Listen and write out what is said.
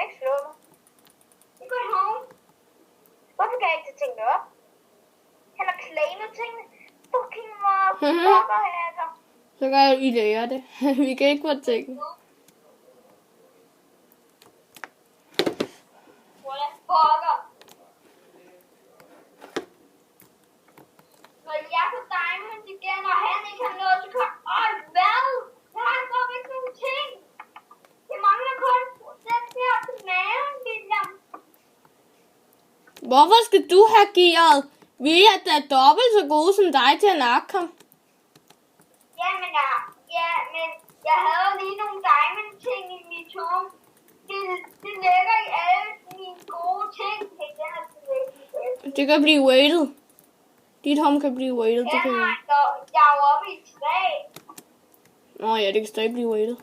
ikke slå mig. Det går home. Hvorfor kan jeg ikke tage tingene op? Han har claimet tingene. Fucking motherfucker, hacker. Så kan I lære det. Vi kan ikke få ting. Motherfucker. Når jeg får diamond igen, og han ikke har noget, så kan... hvad? Jeg har bare ikke nogen ting. Det mangler kun den der til maven, William. Hvorfor skal du have gearet? Vi er da dobbelt så gode som dig til at nakke ham. Men jeg havde lige nogle diamond ting i mit home. Det ligger i alle mine gode ting. Det kan blive weighted. Dit home kan blive weighted. Jeg er jo oppe i 3. Nå ja, det kan stadig blive weighted.